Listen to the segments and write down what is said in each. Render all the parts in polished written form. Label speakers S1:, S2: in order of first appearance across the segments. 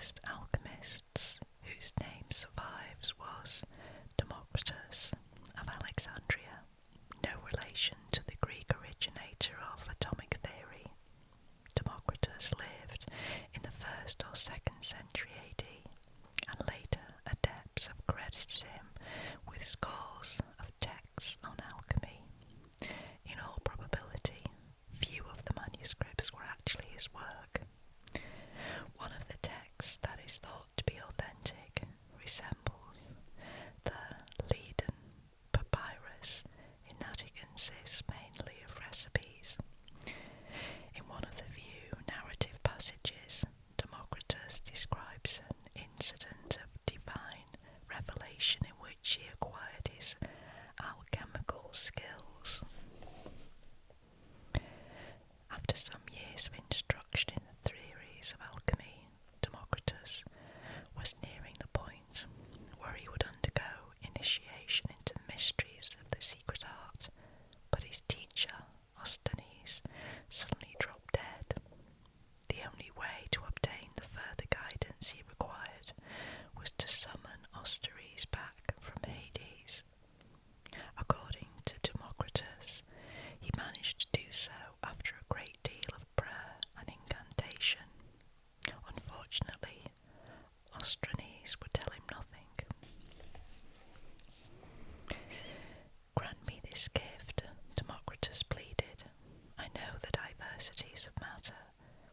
S1: first alchemists whose name survives was Democritus of Alexandria, no relation to the Greek originator of atomic theory. Democritus lived in the 1st or 2nd century AD, and later adepts have credited him with scores of texts on alchemy. In all probability, few of the manuscripts were actually his work. One of the texts that is thought to be authentic resembles the Leiden papyrus in that it consists mainly of recipes. In one of the few narrative passages, Democritus describes an incident of divine revelation in which he acquired his alchemical skills. After some years of instruction in the theories of alchemy, Democritus was nearing the point where he would undergo initiation into the mysteries of the secret art, but his teacher, Ostanes, suddenly dropped dead. The only way to obtain the further guidance he required was to summon Ostanes back from Hades. According to Democritus, he managed to do so after a great deal of prayer and incantation. Unfortunately, Ostanes would tell him nothing. "Grant me this gift," Democritus pleaded. "I know the diversities of matter,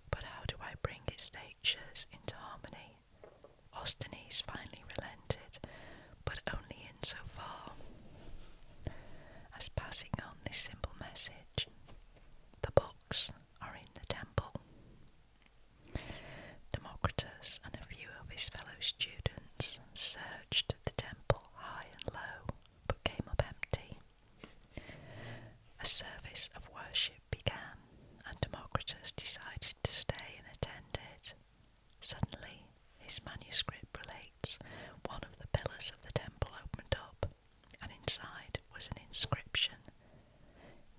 S1: but how do I bring its natures into harmony?" Ostanes finally relented, but only in so far as passing on this simple message: "The books are in the temple." Democritus and a few of his fellow students searched the temple high and low, but came up empty. A service of worship began, and Democritus decided to stay and attend it. Suddenly, his manuscript relates one of the pillars of the temple opened up, and inside was an inscription: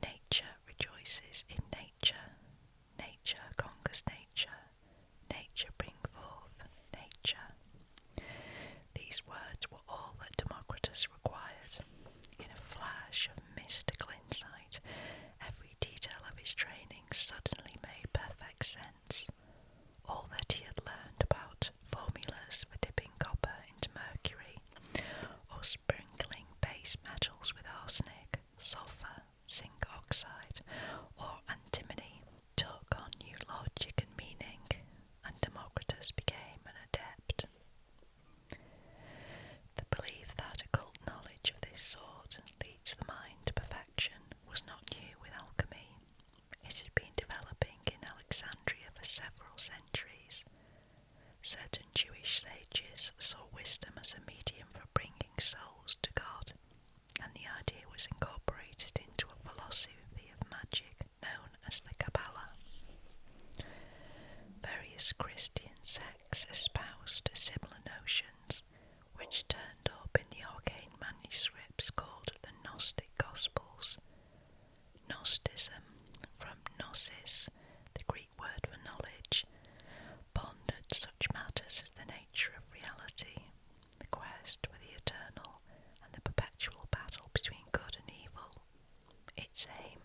S1: "Nature rejoices in nature. Nature conquers nature. Nature bring forth nature." These words were all that Democritus required. In a flash of mystical insight, every detail of his training suddenly made perfect sense. All that he had learned about formulas for dipping copper into mercury, or sprinkling base metals with arsenic, sulphur, zinc oxide, or antimony, took on new logic and meaning, and Democritus became an adept. The belief that occult knowledge of this sort leads the mind to perfection was not new with alchemy. It had been developing in Alexandria for several centuries. Certain Jewish sages saw wisdom as a medium for bringing souls to God, and the idea was incorporated into a philosophy of magic known as the Kabbalah. Various Christian sects espoused similar notions, which turned up in the arcane manuscripts called the Gnostic Gospels. Gnosticism, from gnosis, the Greek word for knowledge, pondered such matters as the nature of reality, the quest for the eternal, and the perpetual battle between good and evil. Its aim,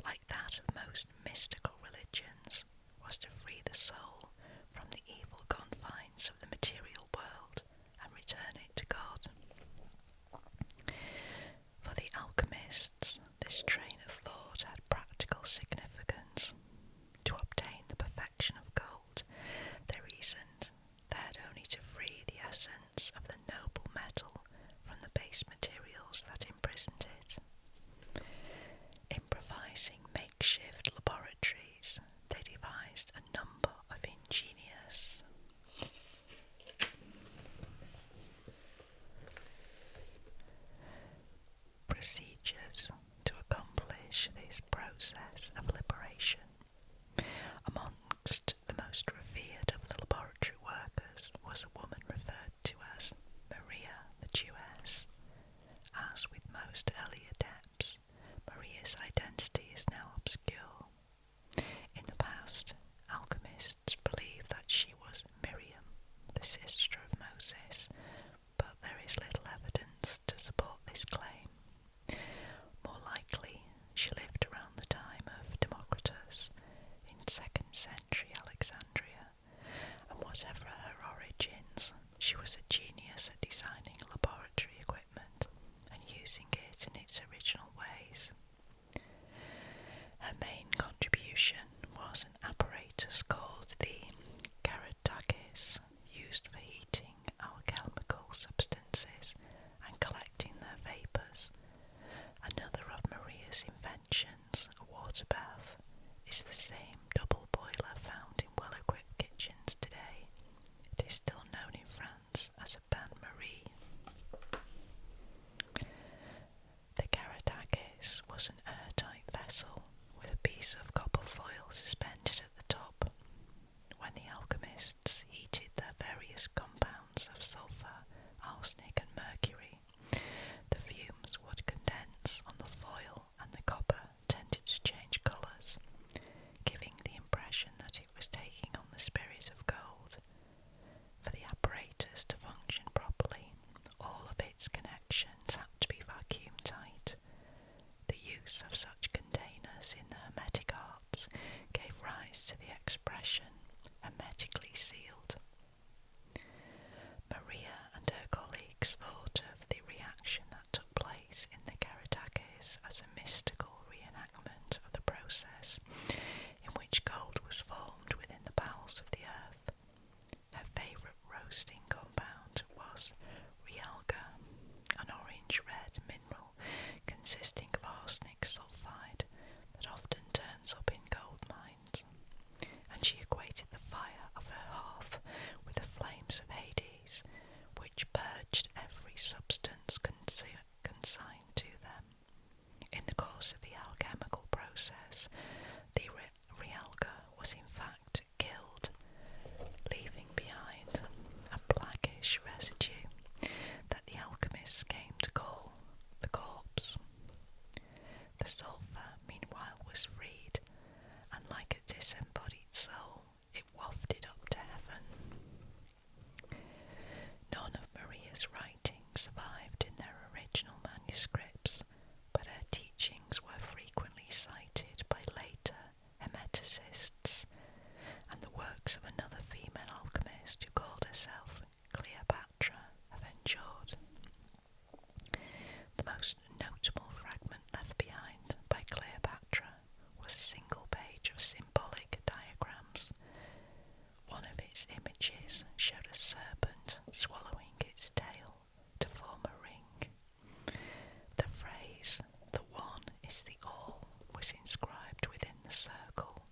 S1: like that of most mystical religions, was to free the soul from the evil confines of the material world and return it to God. For the alchemists, this train of thought had practical significance. century Alexandria, and whatever her origins, she was a genius at designing laboratory equipment and using it in its original ways. Her main contribution was an apparatus called the Karatakis, used for heating alchemical substances and collecting their vapours. Another of Maria's inventions, a water bath, is the same double boiler found in well-equipped kitchens today. It is still known in France as a bain-marie. The Karatakis was an airtight vessel with a piece of copper foil suspended at the top. When the alchemists heated their various compounds of sulphur, arsenic and mercury, the fumes would condense on the foil and the copper tended to change colours, giving the impression that it was taking on the spirit of gold. For the apparatus to function properly, all of its connections had to be vacuum tight. The use of such containers in the hermetic arts gave rise to the expression hermetically sealed. Maria and her colleagues thought of the reaction that took place in the Karatakis as a mystical reenactment of the process in which gold was formed within the bowels of the earth. Her favourite roasting compound was realga, an orange-red mineral consisting of arsenic sulfide that often turns up in gold mines, and she equated the fire of her hearth with the flames of Hades, which purged every substance consigned to them. In the course of the alchemical process, the realga was in fact killed, leaving behind a blackish residue that the alchemists came to call the corpse. The sulphur, meanwhile, was freed, and like a disembodied soul, it wafted up to heaven. None of Maria's writings survived in their original manuscripts, but her teachings were frequently cited by later hermeticists, and the works of another female alchemist who called herself Cleopatra have endured. The most notable fragment left behind by Cleopatra was a single page of symbolic diagrams. One of its images showed a serpent swallowing its tail to form a ring. The phrase, "the one is the all," was inscribed within the circle.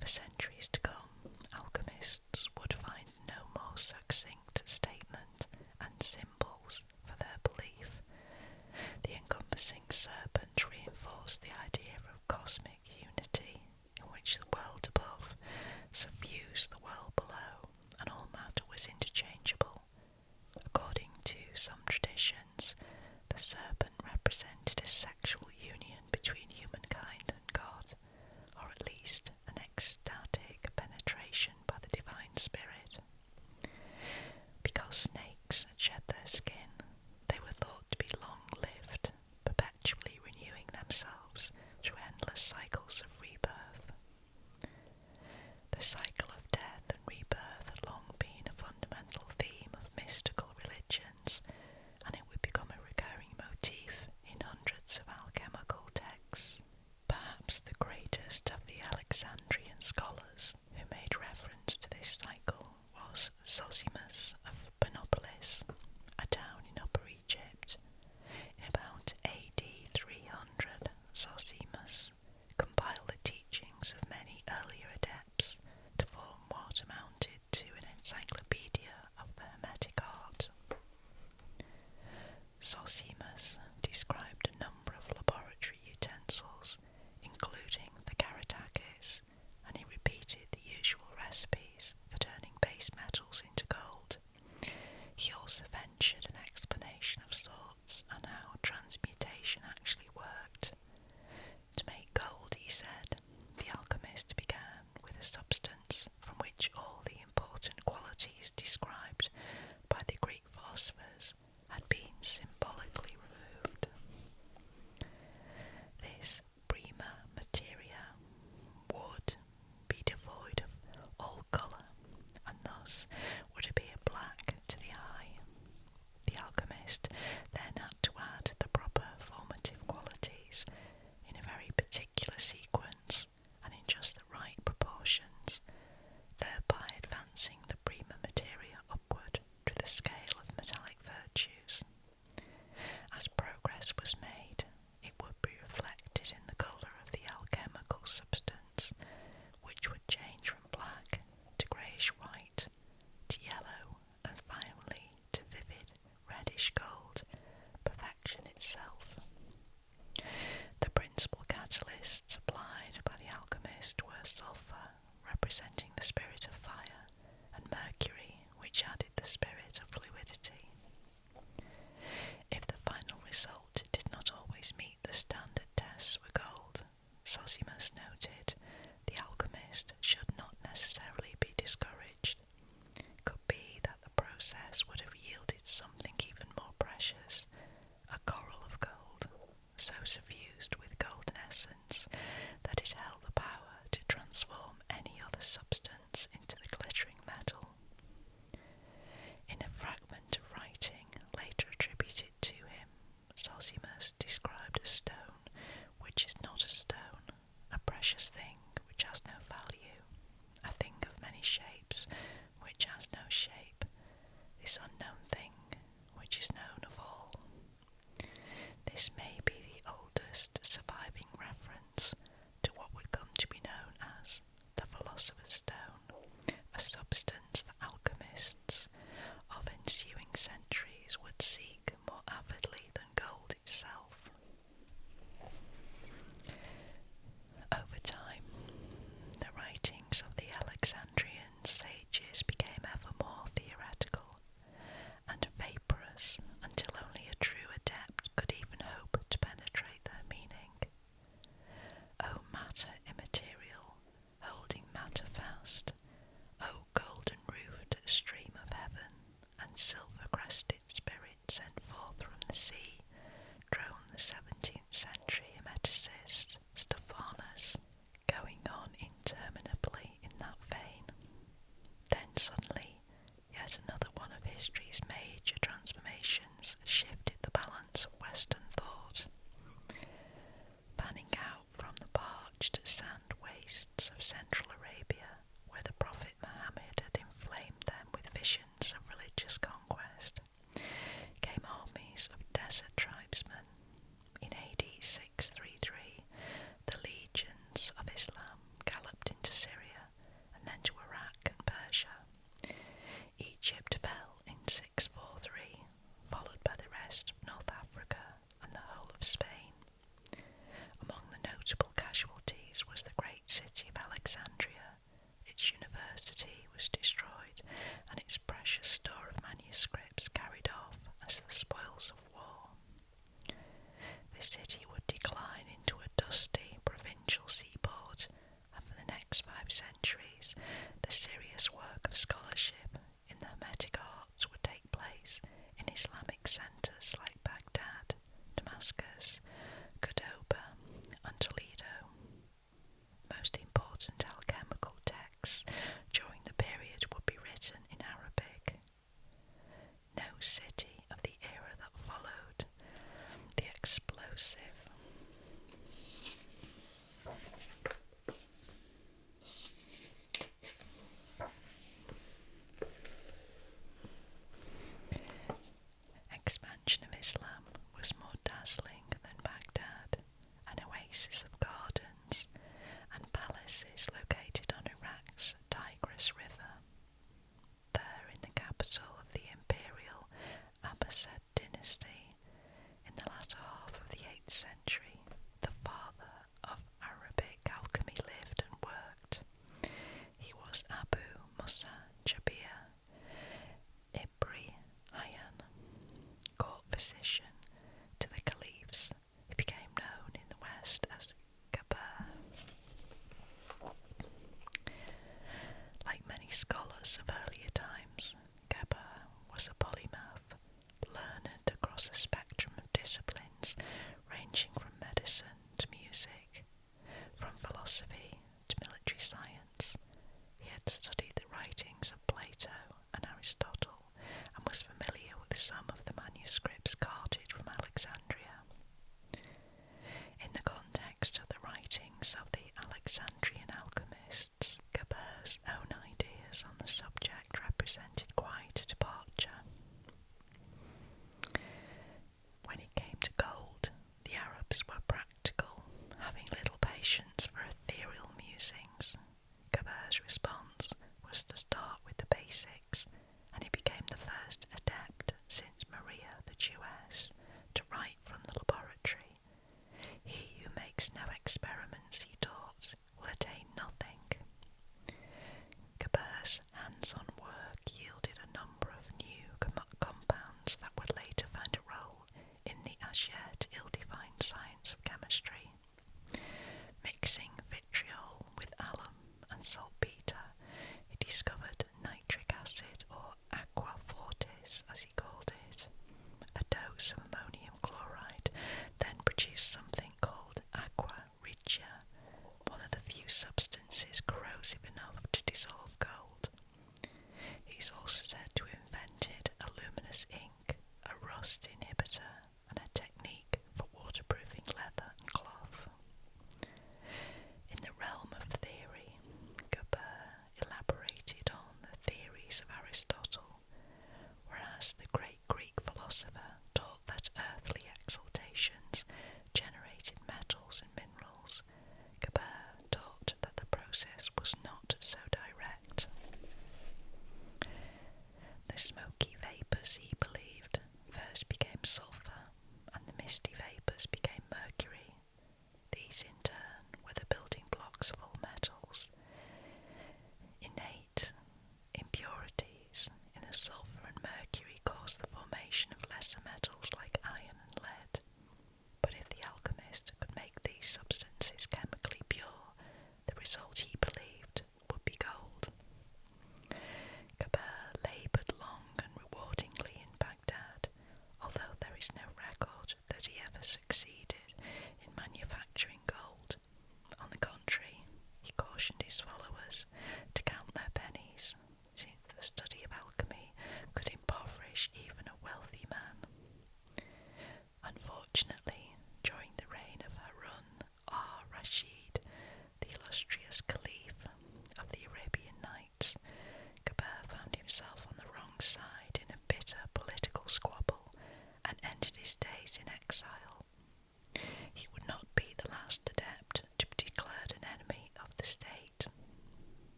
S1: For centuries to come, alchemists would find no more succinct statement and symbols for their belief. The encompassing serpent reinforced the idea of cosmic unity, in which the world above suffused the world below, and all matter was interchangeable. According to some traditions, the serpent represented a sexual union between humankind and God, or at least an ecstatic penetration by the divine spirit. Because snakes shed their skin, they were thought to be long-lived, perpetually renewing themselves through endless cycles of rebirth. The cycle of death and rebirth had long been a fundamental theme of mystical religions, and it would become a recurring motif in hundreds of alchemical texts. Perhaps the greatest of the Alexandrian scholars who made reference to this cycle was Zosimus of Panopolis, a town in Upper Egypt. In about AD 300, Zosimus compiled the teachings of many earlier adepts to form what amounted to an encyclopedia of the hermetic art. Zosimus described a number of laboratory utensils, including the Karatakis, and he repeated the usual recipes for turning base metals into gold. representing the spirit of fire, and Mercury, which added the spirit of fluidity. If the final result did not always meet the standard tests for gold, Zosimus noted, the alchemist should not necessarily be discouraged. It could be that the process would have yielded something even more precious, a coral of gold, so suffused with golden essence that it held the power to transform any other substance into the glittering metal. In a fragment of writing later attributed to him, Zosimus described a stone which is not a stone, a precious thing which has no value, a thing of many shapes which has no shape, this unknown thing which is known of all. This may be the oldest surviving reference to what would come to be known as the Philosopher's Stone, a substance that alchemists of ensuing centuries would seek more avidly than gold itself. Over time, the writings of the Alexandrian sages became ever more theoretical and vaporous until only a true adept could even hope to penetrate their meaning.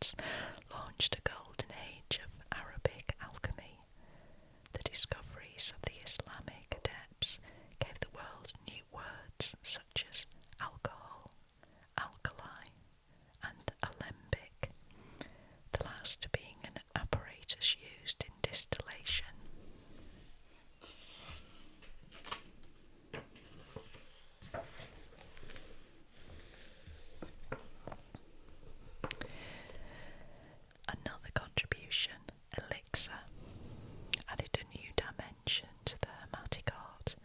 S1: Alchemists launched a golden age of Arabic alchemy. The discoveries of the Islamic adepts gave the world new words such as alcohol, alkali, and alembic, the last being an apparatus used in distillation. Another contribution, elixir, added a new dimension to the hermetic art.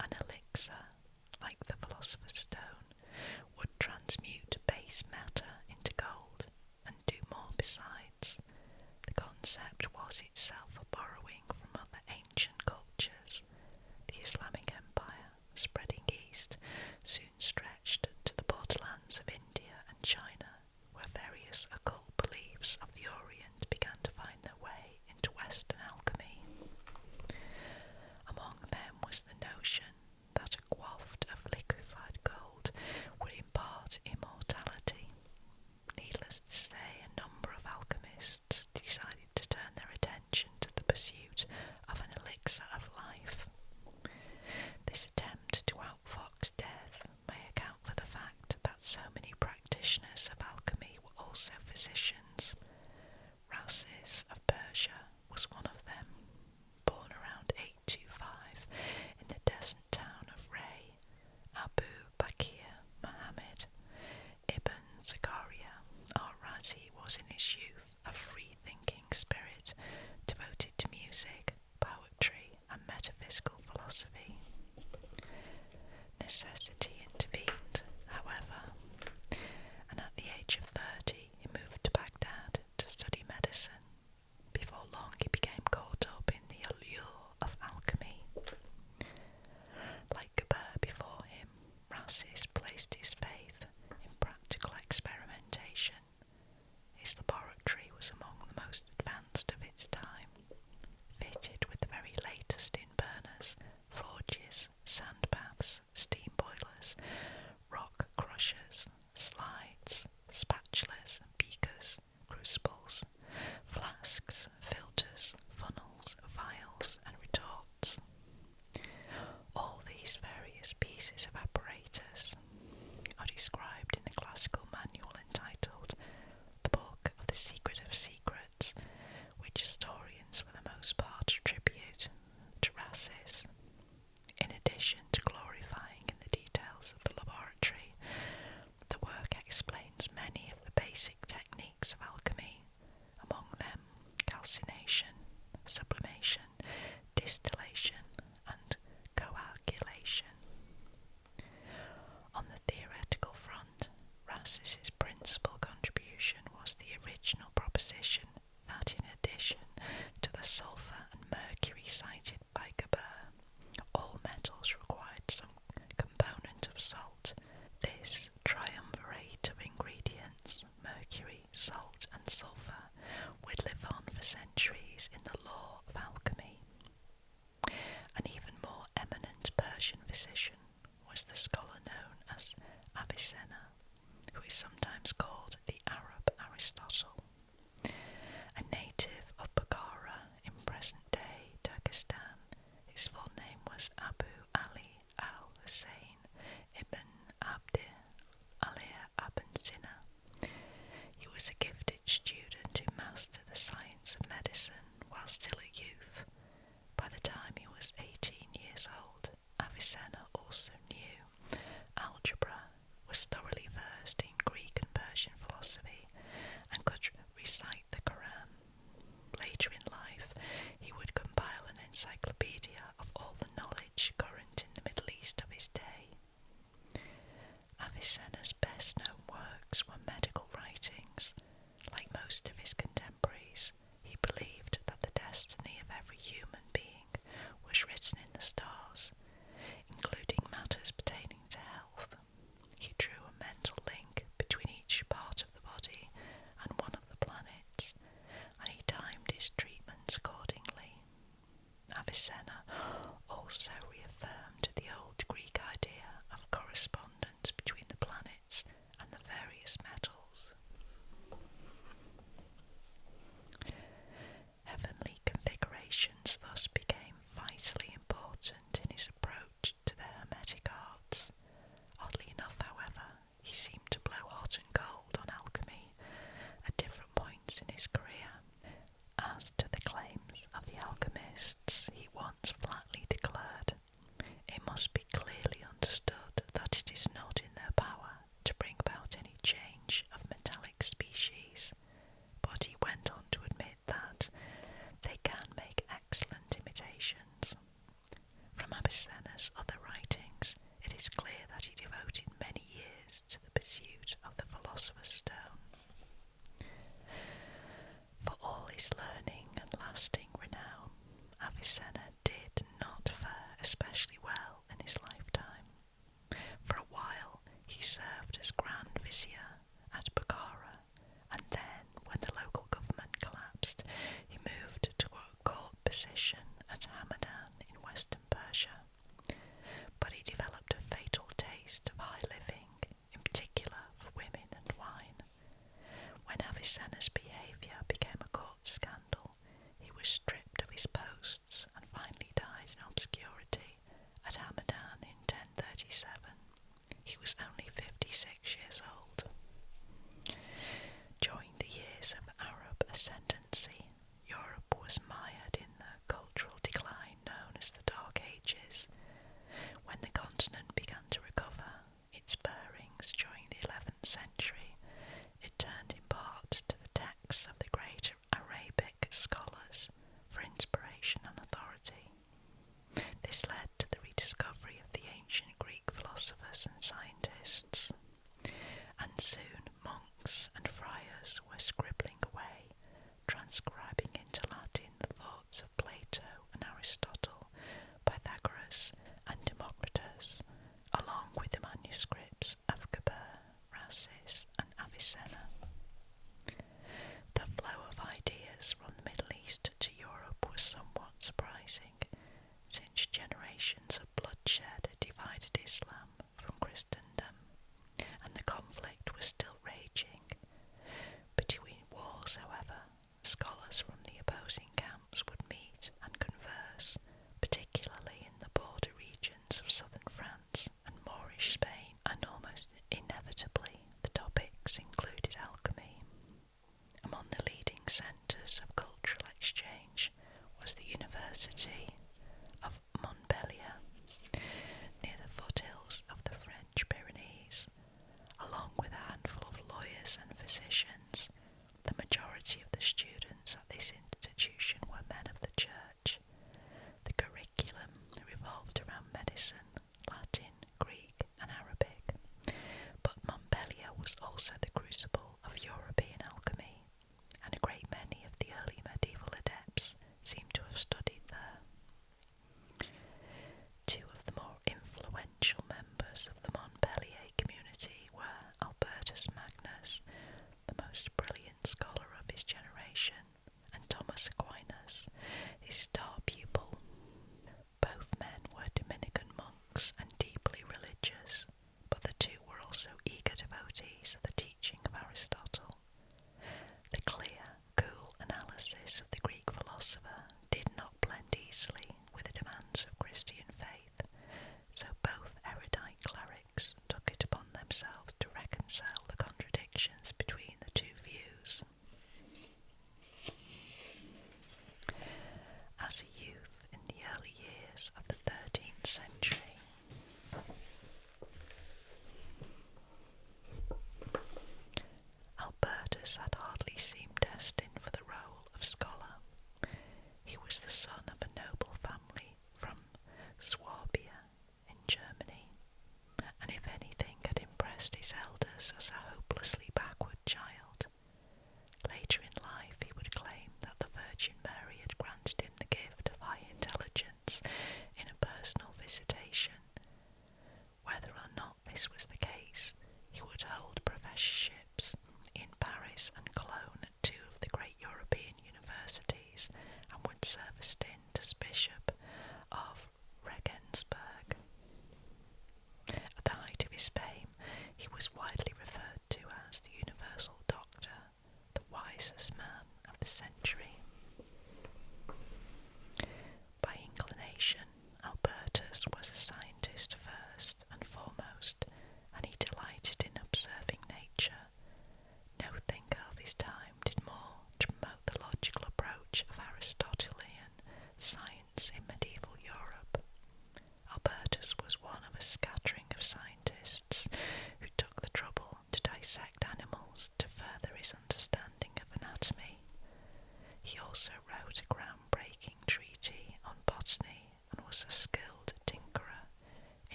S1: An elixir, like the philosopher's stone, would transmute base matter into gold and do more besides. The concept was itself a borrowing from other ancient cultures. The Islamic Empire, spreading east, soon stretched to the borderlands of India and China, where various occult beliefs of the Orient began to find their way into Western alchemy. Among them was the notion that a quaft of liquefied gold would impart immortality. Needless to say, a number of alchemists decided to turn their attention to the pursuit of an elixir of life. This attempt to outfox death may account for the fact that so many practitioners of alchemy were also physicians. Rasis of Persia was one of them. Born around 825 in the desert town of Ray, Abu Bakr Muhammad Ibn Zakaria al-Razi was in his youth a free-thinking spirit devoted to music, poetry, and metaphysical philosophy. Necessity intervened, however, and at the age of 30 he moved to Baghdad to study medicine. Before long he became caught up in the allure of alchemy. Like Geber before him, Rasis placed his faith in practical experimentation. His laboratory was among the most advanced of its time, fitted with the very latest in burners, forges, sand baths, steam boilers, rock crushers, slides, spatulas, beakers, crucibles, flasks, filters, funnels, vials, and retorts. All these various pieces of apparatus are described in a classical manual entitled The Book of the Secret of Secrets, which historians for the most part attribute to Rasis. In addition to glorifying in the details of the laboratory, the work explains many of the basic techniques of alchemy, among them calcination, sublimation, distillation, and coagulation. On the theoretical front, Rasis's principal contribution was the original proposition that in addition to the sulphur and mercury cited by Geber, all metals required some component of salt. This triumvirate of ingredients, mercury, salt, and sulphur, would live on for centuries in the lore of alchemy. An even more eminent Persian physician was the scholar known as Avicenna, who is sometimes works of the great Arabic scholars for inspiration and authority. This led to the rediscovery of the ancient Greek philosophers and scientists, and soon monks and friars were scribbling away, transcribing into Latin the thoughts of Plato and Aristotle, Pythagoras and Democritus, along with the manuscripts of Geber, Rasis and Avicenna. The flow of ideas from the Middle East to Europe was somewhat surprising, since generations of bloodshed had divided Islam from Christendom, and the conflict was still raging. Between wars, however, scholars from the opposing camps would meet and converse, particularly in the border regions of southern France and Moorish Spain, and almost inevitably the topics included alchemy. Among the leading centres of cultural exchange was the University of Montpellier, near the foothills of the French Pyrenees. Along with a handful of lawyers and physicians, the majority of the students at this institution were men of the Church. The curriculum revolved around medicine, Latin, Greek and Arabic, but Montpellier was also the crucible of European alchemy, and a great many of the early medieval adepts seem to have studied there. Two of the more influential members of the Montpellier community were Albertus Magnus, the most brilliant scholar of his generation, and Thomas Aquinas, his star pupil. Both men were Dominican monks and deeply religious, but the two were also eager devotees of the teaching of Aristotle. The clear, cool analysis of the Greek philosopher did not blend easily with the demands of Christian faith, so both erudite clerics took it upon themselves to reconcile the contradictions between the two views. As a youth in the early years of the 13th century, Albertus had hardly seemed destined for the role of scholar. He was the son of a noble family from Swabia in Germany, and if anything had impressed his elders as a hopelessly backward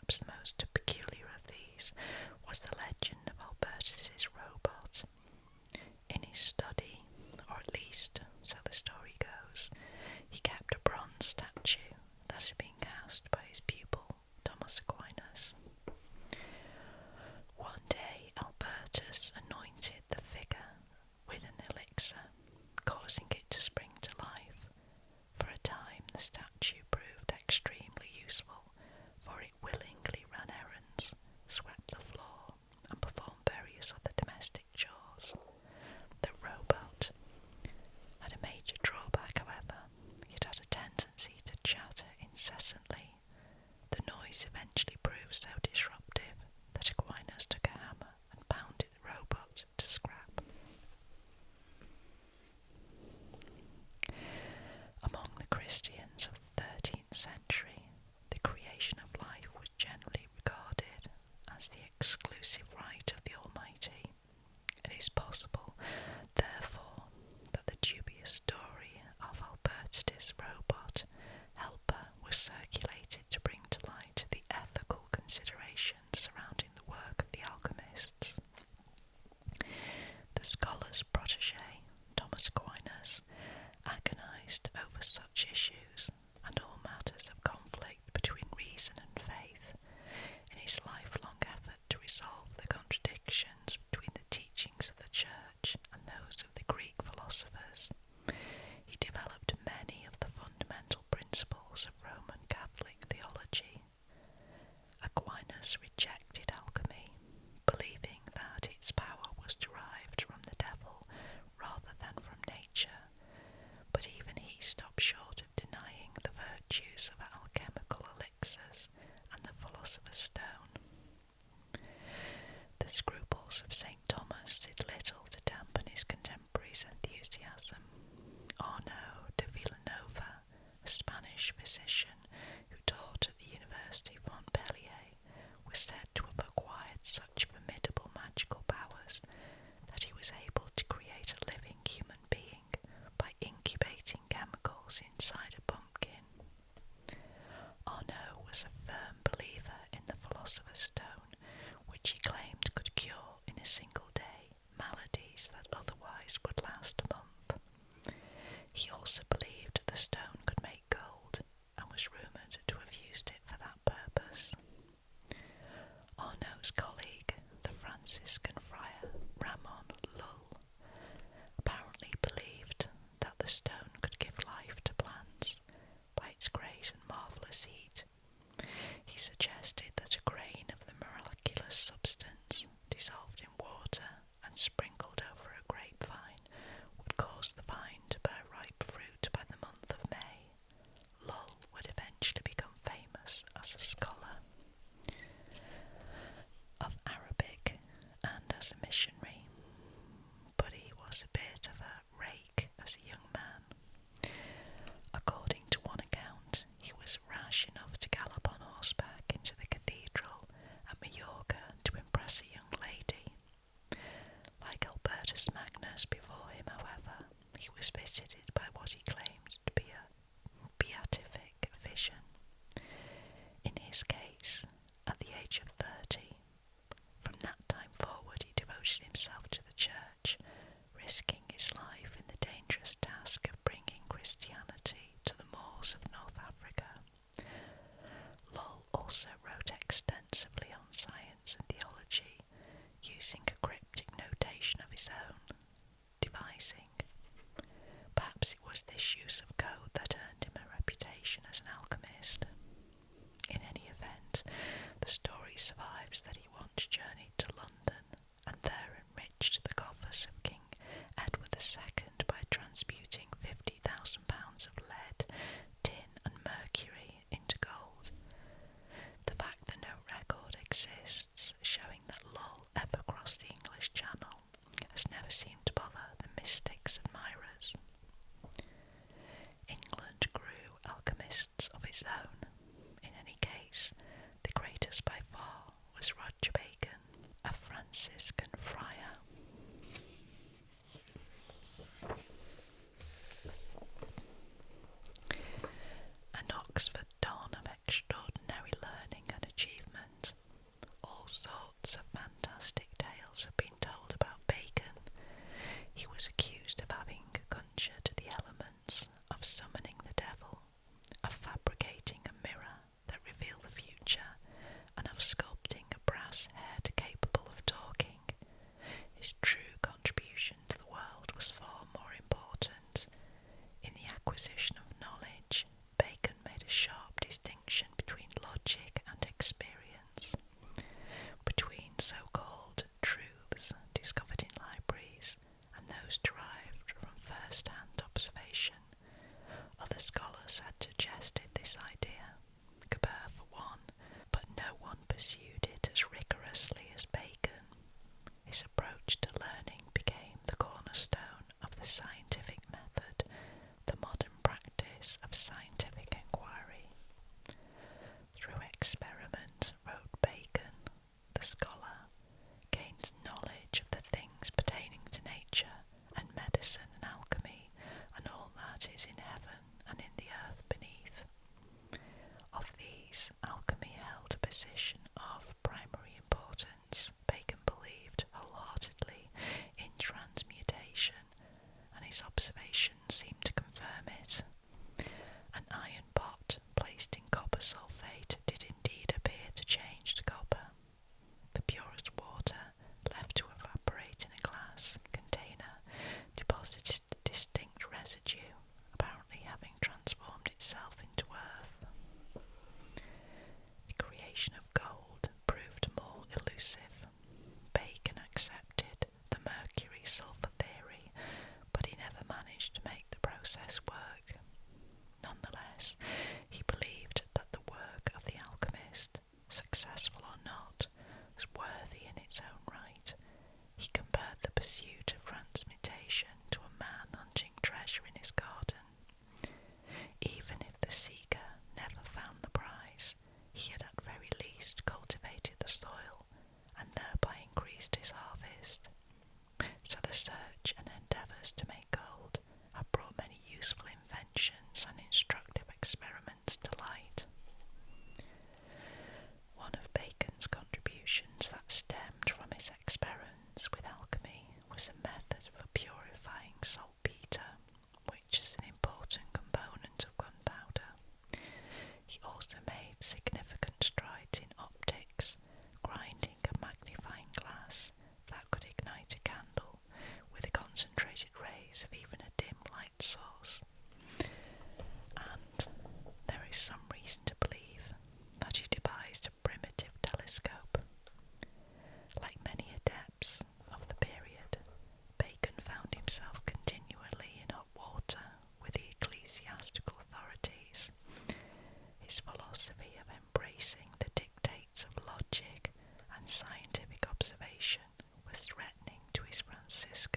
S1: Perhaps the most peculiar of these was the legend of Albertus's robot. In his study, or at least so the story goes, he kept a bronze statue that had been cast by his pupil, Thomas Aquinas. One day Albertus anointed the figure with an elixir, causing it to spring to life. For a time the statue proved extremely useful, for it willingly ran errands, swept the floor, and performed various other domestic chores. The robot had a major drawback, however. It had a tendency to chatter incessantly. The noise eventually proved so disruptive that Aquinas took a hammer and pounded the robot to scrap. Among the Christians of the 13th century, the creation of life was generally regarded as the exclusive right of the Almighty. It is possible, therefore, that the dubious story of Albertus' robot helper was circulated to bring to light the ethical considerations surrounding the work of the alchemists. The scholar's protege, Thomas Aquinas, agonized over such issues and all matters of conflict between reason and faith in his lifelong effort to resolve the contradictions between the teachings of the Church and those of the Greek philosophers. He developed many of the fundamental principles of Roman Catholic theology. Aquinas rejected alchemy, believing that its power was derived from the devil rather than from nature, but even he stopped short of denying the virtues of alchemical elixirs and the philosopher's stone. The scruples of St. Thomas did little to dampen his contemporaries' enthusiasm. Arnaud de Villanova, a Spanish physician who taught at the University of Montpellier, was said to have acquired such formidable magical powers that he was able to create a living human being by incubating chemicals inside a pumpkin. Arnaud was a firm believer in the philosopher's stone, which he claimed could cure in a single day maladies that otherwise would last a month. He also believed the stone could make gold, and was rumoured to have used it for that purpose. Arnaud's colleague, the Franciscan friar Ramon Lull, apparently believed that the stone could give life to plants by its great and marvellous heat. He suggested that a grain of the miraculous substance, dissolved in water and sprinkled over a grapevine, would cause the vine to bear ripe fruit by the month of May. Lull would eventually become famous as a scholar of Arabic and as a missionary, but he was a bit of a rake as a young man. According to one account, he was rash enough to gallop on horseback into the cathedral at Majorca to impress a young lady. Like Albertus Magnus before him, however, he was visited by what he claimed to be a beatific vision. In his case, at the age of 30, from that time forward he devoted himself to the Church, risking his life in the dangerous task of bringing Christianity to the Moors of North Africa. Lull also wrote extensively on science and theology, using a cryptic notation of his own, devising. Perhaps it was this use of code that earned him a reputation as an alchemist. In any event, the story survives that he once journeyed to London and there enriched the coffers of King Edward II by transmuting £50,000 of lead, tin and mercury into gold. The fact that no record exists showing that Lull ever crossed the English Channel has never seemed to bother the mystics' admirers. England grew alchemists of its own. In any case, the greatest by far was Roger Bacon, a Franciscan friar. An Oxford don of extraordinary learning and achievement, precision of primary importance, Bacon believed wholeheartedly in transmutation, and his observations seemed to confirm it. An iron pot placed in copper sulphate did indeed appear to change to copper. The purest water, left to evaporate in a glass container, deposited a distinct residue, apparently having transformed itself into earth. The creation of gold proved more elusive. Bacon accepted the mercury sulphur theory, but he never managed to make the process work. Nonetheless, he believed that the work of the alchemist, successful or not, was worthy in its own right. He compared the pursuit of transmutation to a man hunting treasure in his garden. Even if the seeker never found the prize, he had at very least cultivated the soil, and thereby increased his harvest. So the search and endeavours to make gold have brought many useful inventions and instructive experiments to light. One of Bacon's contributions that stemmed from his experiments with alchemy was a method for purifying saltpeter, which is an important component of gunpowder. He also made significant strides in optics, grinding a magnifying glass that could ignite a candle with the concentrated rays of even a dim light source. And there is some reason to believe that he devised a primitive telescope. Like many adepts of the period, Bacon found himself continually in hot water with the ecclesiastical authorities. His philosophy of embracing the dictates of logic and scientific observation was threatening to his Franciscan